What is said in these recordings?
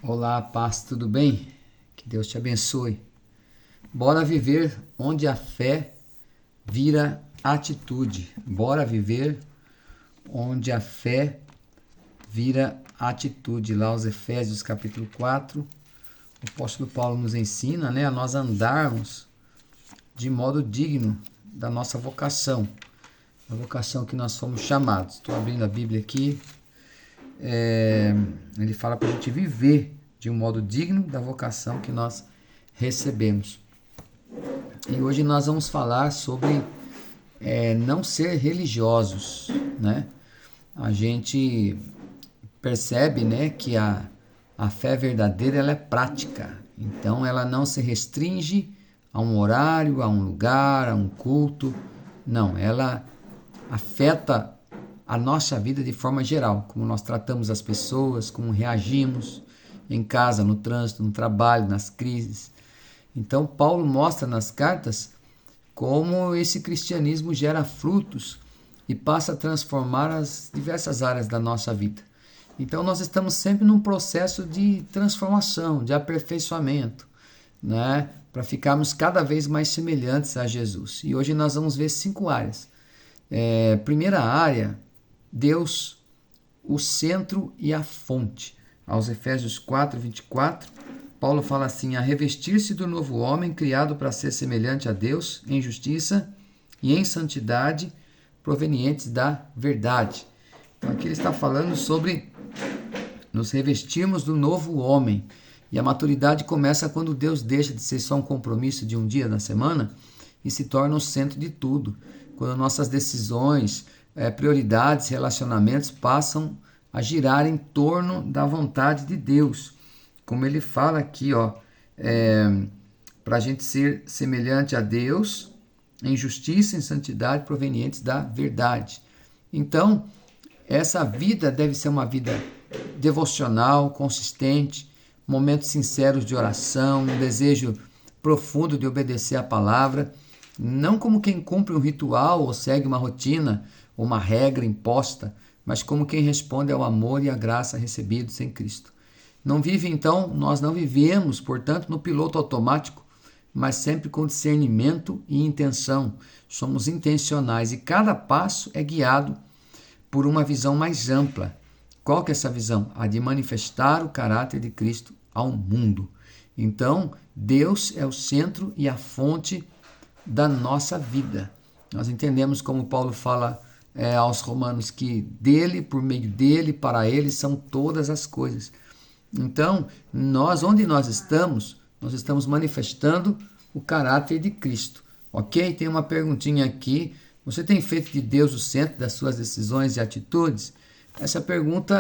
Olá, paz, tudo bem? Que Deus te abençoe. Bora viver onde a fé vira atitude. Bora viver onde a fé vira atitude. Lá os Efésios capítulo 4, o apóstolo Paulo nos ensina, a nós andarmos de modo digno da nossa vocação. A vocação que nós fomos chamados. Estou abrindo a Bíblia aqui. Ele fala para a gente viver de um modo digno da vocação que nós recebemos. E hoje nós vamos falar sobre não ser religiosos, né? A gente percebe, que a fé verdadeira ela é prática. Então ela não se restringe a um horário, a um lugar, a um culto. Não, ela afeta a nossa vida de forma geral, como nós tratamos as pessoas, como reagimos em casa, no trânsito, no trabalho, nas crises. Então, Paulo mostra nas cartas como esse cristianismo gera frutos e passa a transformar as diversas áreas da nossa vida. Então, nós estamos sempre num processo de transformação, de aperfeiçoamento, para ficarmos cada vez mais semelhantes a Jesus. E hoje nós vamos ver 5 áreas. Primeira área, Deus, o centro e a fonte. Aos Efésios 4, 24, Paulo fala assim: a revestir-se do novo homem, criado para ser semelhante a Deus, em justiça e em santidade, provenientes da verdade. Então aqui ele está falando sobre nos revestirmos do novo homem. E a maturidade começa quando Deus deixa de ser só um compromisso de um dia na semana e se torna o centro de tudo. Quando nossas decisões, prioridades, relacionamentos passam a girar em torno da vontade de Deus. Como ele fala aqui, para a gente ser semelhante a Deus, em justiça e em santidade provenientes da verdade. Então, essa vida deve ser uma vida devocional, consistente, momentos sinceros de oração, um desejo profundo de obedecer a palavra, não como quem cumpre um ritual ou segue uma rotina ou uma regra imposta, mas como quem responde ao amor e à graça recebidos em Cristo. Nós não vivemos, portanto, no piloto automático, mas sempre com discernimento e intenção. Somos intencionais e cada passo é guiado por uma visão mais ampla. Qual que é essa visão? A de manifestar o caráter de Cristo ao mundo. Então, Deus é o centro e a fonte da nossa vida. Nós entendemos como Paulo fala aos Romanos que dele, por meio dele, para ele são todas as coisas. Então, onde nós estamos manifestando o caráter de Cristo. Ok? Tem uma perguntinha aqui. Você tem feito de Deus o centro das suas decisões e atitudes? Essa pergunta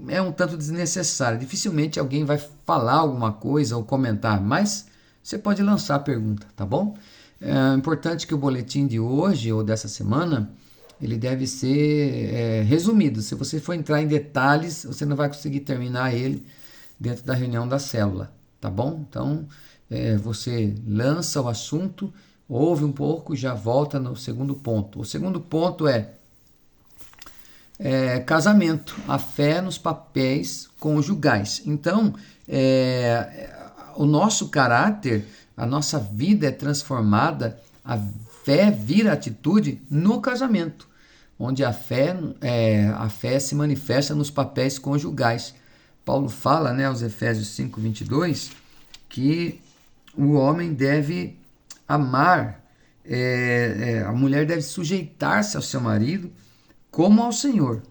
é um tanto desnecessária. Dificilmente alguém vai falar alguma coisa ou comentar, mas você pode lançar a pergunta, tá bom? É importante que o boletim de hoje ou dessa semana ele deve ser resumido. Se você for entrar em detalhes, você não vai conseguir terminar ele dentro da reunião da célula, tá bom? Então, você lança o assunto, ouve um pouco e já volta no segundo ponto. O segundo ponto é casamento, a fé nos papéis conjugais. Então, o nosso caráter, a nossa vida é transformada, a fé vira atitude no casamento, onde a fé se manifesta nos papéis conjugais. Paulo fala, aos Efésios 5, 22, que o homem deve amar, a mulher deve sujeitar-se ao seu marido como ao Senhor.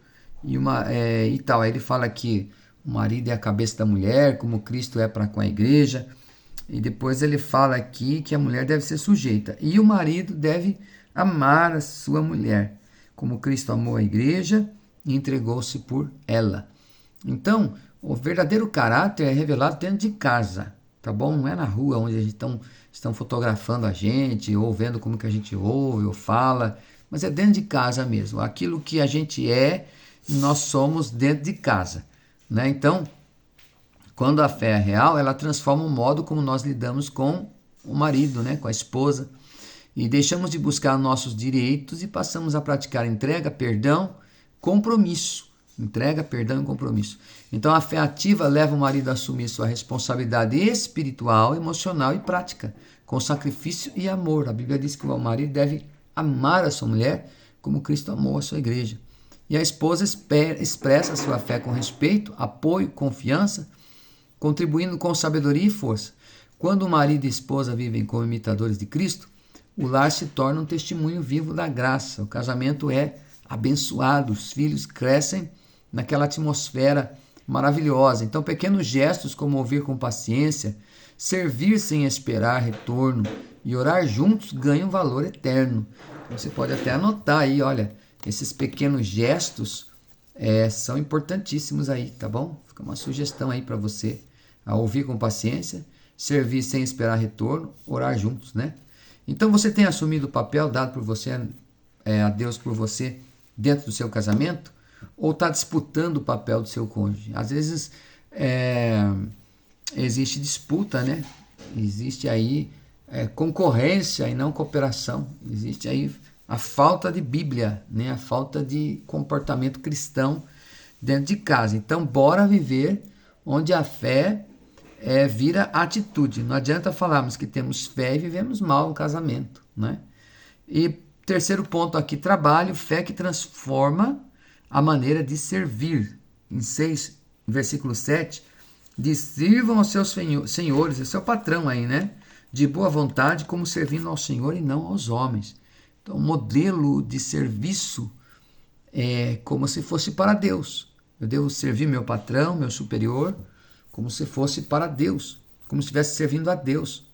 E tal. Aí ele fala que o marido é a cabeça da mulher, como Cristo é para com a igreja. E depois ele fala aqui que a mulher deve ser sujeita. E o marido deve amar a sua mulher, como Cristo amou a igreja e entregou-se por ela. Então, o verdadeiro caráter é revelado dentro de casa, tá bom? Não é na rua onde estão fotografando a gente, ou vendo como que a gente ouve ou fala, mas é dentro de casa mesmo. Aquilo que a gente nós somos dentro de casa, Então, quando a fé é real, ela transforma o modo como nós lidamos com o marido, com a esposa. E deixamos de buscar nossos direitos e passamos a praticar entrega, perdão, compromisso, Entrega, perdão e compromisso. Então a fé ativa leva o marido a assumir sua responsabilidade espiritual, emocional e prática, com sacrifício e amor. A Bíblia diz que o marido deve amar a sua mulher como Cristo amou a sua igreja. E a esposa expressa a sua fé com respeito, apoio, confiança, contribuindo com sabedoria e força. Quando o marido e a esposa vivem como imitadores de Cristo, o lar se torna um testemunho vivo da graça. O casamento é abençoado, os filhos crescem naquela atmosfera maravilhosa. Então, pequenos gestos como ouvir com paciência, servir sem esperar retorno e orar juntos ganham valor eterno. Então, você pode até anotar aí, olha, esses pequenos gestos são importantíssimos aí, tá bom? Fica uma sugestão aí para você, a ouvir com paciência, servir sem esperar retorno, orar juntos, né? Então, você tem assumido o papel dado por você, a Deus por você, dentro do seu casamento? Ou está disputando o papel do seu cônjuge? Às vezes existe disputa, né? Existe aí concorrência e não cooperação. Existe aí a falta de Bíblia, né? A falta de comportamento cristão dentro de casa. Então, bora viver onde a fé vira atitude. Não adianta falarmos que temos fé e vivemos mal no casamento, né? E terceiro ponto aqui, trabalho, fé que transforma a maneira de servir. Em versículo 7, diz: sirvam aos seus senhores, é seu patrão aí, né? De boa vontade, como servindo ao Senhor e não aos homens. Então, o modelo de serviço é como se fosse para Deus. Eu devo servir meu patrão, meu superior, como se fosse para Deus, como se estivesse servindo a Deus.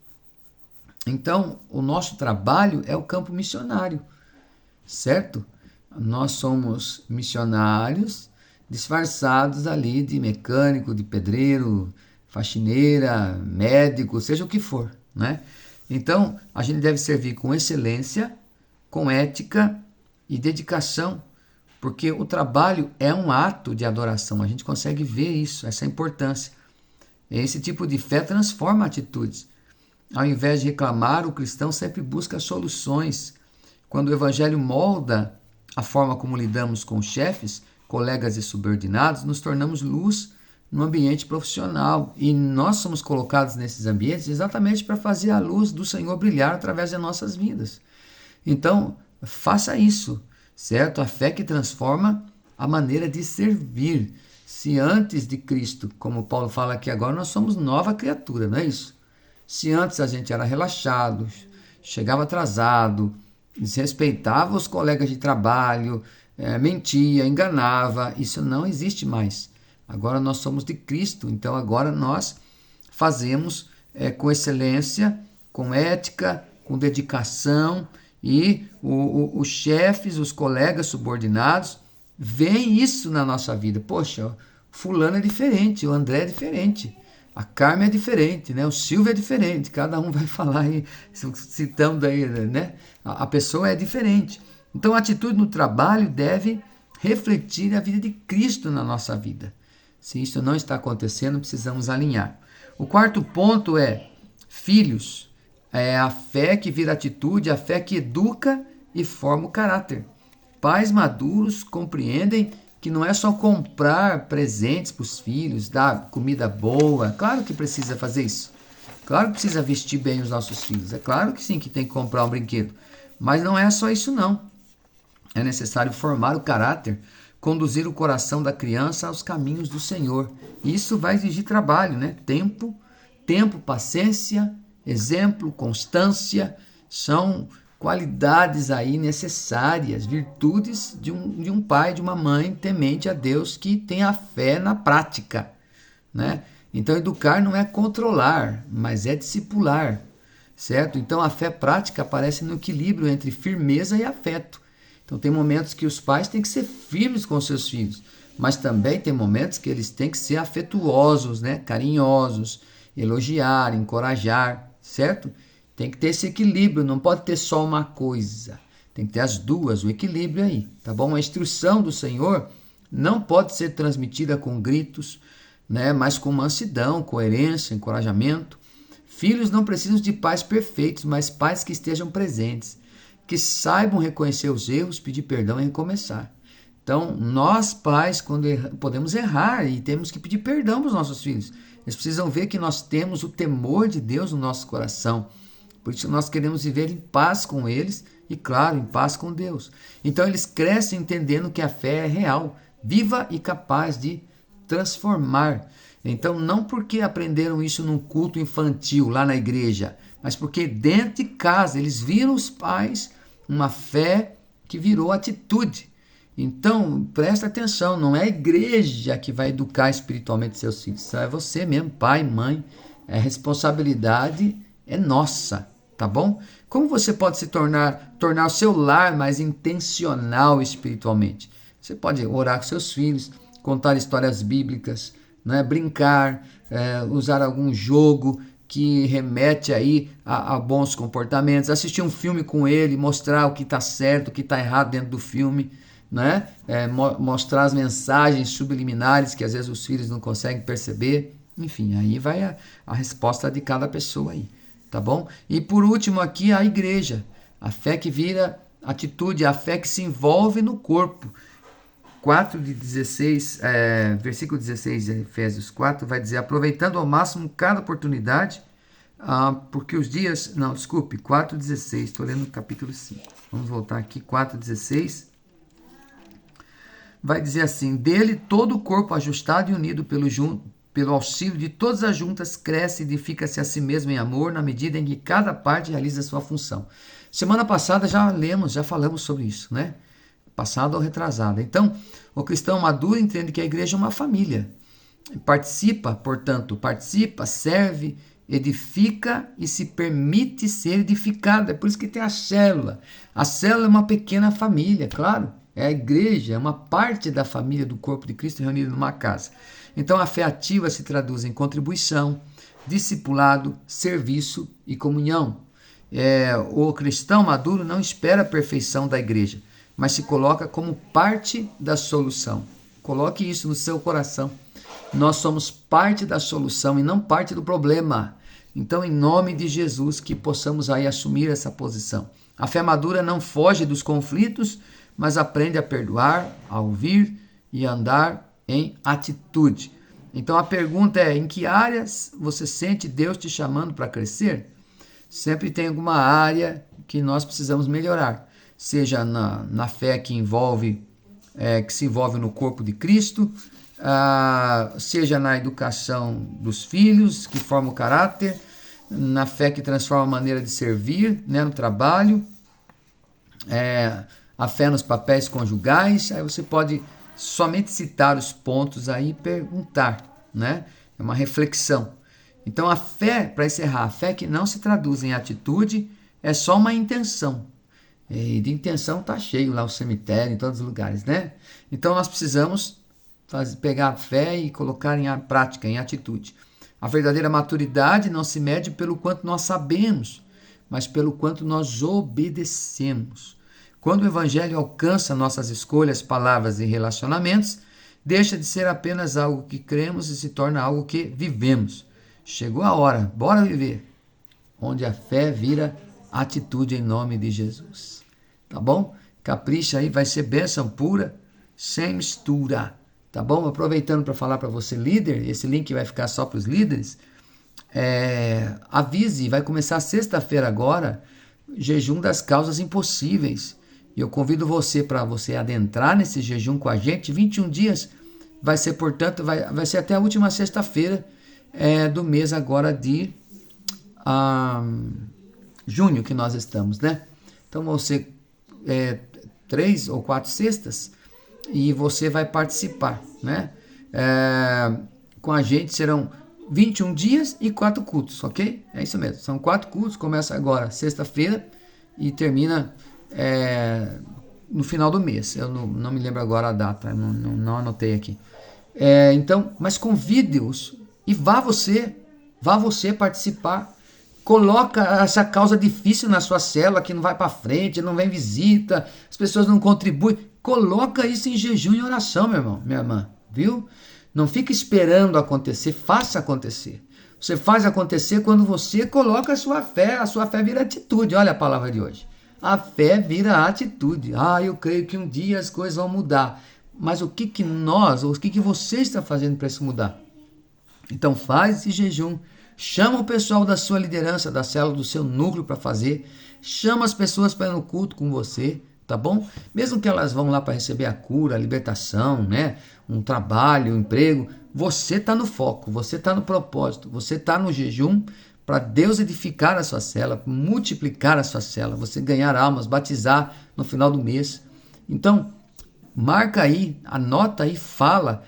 Então, o nosso trabalho é o campo missionário, certo? Nós somos missionários disfarçados ali de mecânico, de pedreiro, faxineira, médico, seja o que for, né? Então, a gente deve servir com excelência, com ética e dedicação, porque o trabalho é um ato de adoração. A gente consegue ver isso, essa importância. Esse tipo de fé transforma atitudes. Ao invés de reclamar, o cristão sempre busca soluções. Quando o evangelho molda a forma como lidamos com chefes, colegas e subordinados, nos tornamos luz no ambiente profissional. E nós somos colocados nesses ambientes exatamente para fazer a luz do Senhor brilhar através das nossas vidas. Então, faça isso, certo? A fé que transforma a maneira de servir. Se antes de Cristo, como Paulo fala aqui agora, nós somos nova criatura, não é isso? Se antes a gente era relaxado, chegava atrasado, desrespeitava os colegas de trabalho, mentia, enganava, isso não existe mais. Agora nós somos de Cristo, então agora nós fazemos com excelência, com ética, com dedicação, e os chefes, os colegas subordinados, veem isso na nossa vida. Poxa, fulano é diferente, o André é diferente, a Carmen é diferente, né? O Silvio é diferente, cada um vai falar aí, citando aí, né? A pessoa é diferente. Então a atitude no trabalho deve refletir a vida de Cristo na nossa vida. Se isso não está acontecendo, precisamos alinhar. O quarto ponto é filhos. É a fé que vira atitude, a fé que educa e forma o caráter. Pais maduros compreendem que não é só comprar presentes para os filhos, dar comida boa. Claro que precisa fazer isso. Claro que precisa vestir bem os nossos filhos. É claro que sim, que tem que comprar um brinquedo. Mas não é só isso não. É necessário formar o caráter, conduzir o coração da criança aos caminhos do Senhor. E isso vai exigir trabalho, né? Tempo, paciência, exemplo, constância, são qualidades aí necessárias, virtudes de um pai, de uma mãe temente a Deus, que tem a fé na prática, né? Então, educar não é controlar, mas é discipular, certo? Então, a fé prática aparece no equilíbrio entre firmeza e afeto. Então, tem momentos que os pais têm que ser firmes com seus filhos, mas também tem momentos que eles têm que ser afetuosos, né? Carinhosos, elogiar, encorajar, certo? Tem que ter esse equilíbrio, não pode ter só uma coisa. Tem que ter as duas, o equilíbrio aí, tá bom? A instrução do Senhor não pode ser transmitida com gritos, né? Mas com mansidão, coerência, encorajamento. Filhos não precisam de pais perfeitos, mas pais que estejam presentes, que saibam reconhecer os erros, pedir perdão e recomeçar. Então, nós pais, quando podemos errar e temos que pedir perdão para os nossos filhos. Eles precisam ver que nós temos o temor de Deus no nosso coração. Por isso nós queremos viver em paz com eles e, claro, em paz com Deus. Então eles crescem entendendo que a fé é real, viva e capaz de transformar. Então, não porque aprenderam isso num culto infantil lá na igreja, mas porque dentro de casa eles viram os pais uma fé que virou atitude. Então, presta atenção, não é a igreja que vai educar espiritualmente seus filhos, é você mesmo, pai, mãe. A responsabilidade é nossa, tá bom? Como você pode se tornar o seu lar mais intencional espiritualmente? Você pode orar com seus filhos, contar histórias bíblicas, né? Brincar, usar algum jogo que remete aí a bons comportamentos, assistir um filme com ele, mostrar o que está certo, o que está errado dentro do filme, né? Mostrar as mensagens subliminares que às vezes os filhos não conseguem perceber. Enfim, aí vai a resposta de cada pessoa aí, tá bom? E por último aqui, a igreja, a fé que vira atitude, a fé que se envolve no corpo. 4:16, versículo 16 de Efésios 4 vai dizer: aproveitando ao máximo cada oportunidade, porque os dias... Não, desculpe, 4:16, estou lendo o capítulo 5. Vamos voltar aqui, 4:16. Vai dizer assim: dele todo o corpo ajustado e unido pelo auxílio de todas as juntas cresce e edifica-se a si mesmo em amor, na medida em que cada parte realiza a sua função. Semana passada já falamos sobre isso, né? Passado ou retrasado. Então, o cristão maduro entende que a igreja é uma família. Portanto, serve, edifica e se permite ser edificado. É por isso que tem a célula. A célula é uma pequena família, claro. É a igreja, é uma parte da família do corpo de Cristo reunida numa casa. Então, a fé ativa se traduz em contribuição, discipulado, serviço e comunhão. O cristão maduro não espera a perfeição da igreja, mas se coloca como parte da solução. Coloque isso no seu coração. Nós somos parte da solução e não parte do problema. Então, em nome de Jesus, que possamos aí assumir essa posição. A fé madura não foge dos conflitos, mas aprende a perdoar, a ouvir e a andar em atitude. Então, a pergunta é: em que áreas você sente Deus te chamando para crescer? Sempre tem alguma área que nós precisamos melhorar. Seja na fé que se envolve no corpo de Cristo, seja na educação dos filhos, que forma o caráter, na fé que transforma a maneira de servir, né, no trabalho, a fé nos papéis conjugais. Aí você pode somente citar os pontos aí e perguntar, né? É uma reflexão. Então a fé, para encerrar, a fé que não se traduz em atitude é só uma intenção. E de intenção está cheio lá o cemitério, em todos os lugares, né? Então nós precisamos pegar a fé e colocar em prática, em atitude. A verdadeira maturidade não se mede pelo quanto nós sabemos, mas pelo quanto nós obedecemos. Quando o evangelho alcança nossas escolhas, palavras e relacionamentos, deixa de ser apenas algo que cremos e se torna algo que vivemos. Chegou a hora, bora viver, onde a fé vira atitude em nome de Jesus. Tá bom? Capricha aí, vai ser bênção pura, sem mistura. Tá bom? Aproveitando para falar para você, líder, esse link vai ficar só para os líderes. Avise, vai começar sexta-feira agora, jejum das causas impossíveis. E eu convido você para você adentrar nesse jejum com a gente. 21 dias vai ser, portanto, vai ser até a última sexta-feira do mês agora de junho que nós estamos, né? Então vão ser 3 ou 4 sextas e você vai participar, né? Com a gente serão 21 dias e 4 cultos, ok? É isso mesmo, são 4 cultos, começa agora sexta-feira e termina no final do mês. Eu não me lembro agora a data, não anotei aqui. Então, mas convide-os e vá você participar. Coloca essa causa difícil na sua célula, que não vai para frente, não vem visita, as pessoas não contribuem. Coloca isso em jejum e oração, meu irmão, minha irmã, viu? Não fica esperando acontecer, faça acontecer. Você faz acontecer quando você coloca a sua fé vira atitude. Olha a palavra de hoje. A fé vira a atitude. Eu creio que um dia as coisas vão mudar. Mas o que você está fazendo para isso mudar? Então faz esse jejum. Chama o pessoal da sua liderança, da célula, do seu núcleo para fazer. Chama as pessoas para ir no culto com você, tá bom? Mesmo que elas vão lá para receber a cura, a libertação, né? Um trabalho, um emprego. Você está no foco, você está no propósito, você está no jejum para Deus edificar a sua célula, multiplicar a sua célula, você ganhar almas, batizar no final do mês. Então, marca aí, anota aí, fala.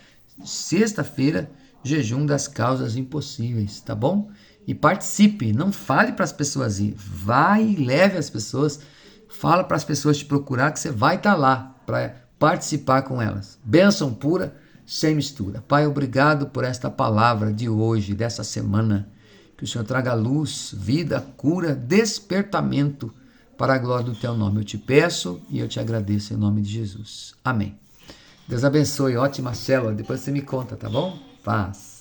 Sexta-feira, jejum das causas impossíveis, tá bom? E participe, não fale para as pessoas ir, vai e leve as pessoas, fala para as pessoas te procurar que você vai estar lá para participar com elas. Bênção pura, sem mistura. Pai, obrigado por esta palavra de hoje, dessa semana. Que o Senhor traga luz, vida, cura, despertamento para a glória do teu nome. Eu te peço e eu te agradeço em nome de Jesus. Amém. Deus abençoe, ótima célula. Depois você me conta, tá bom? Paz.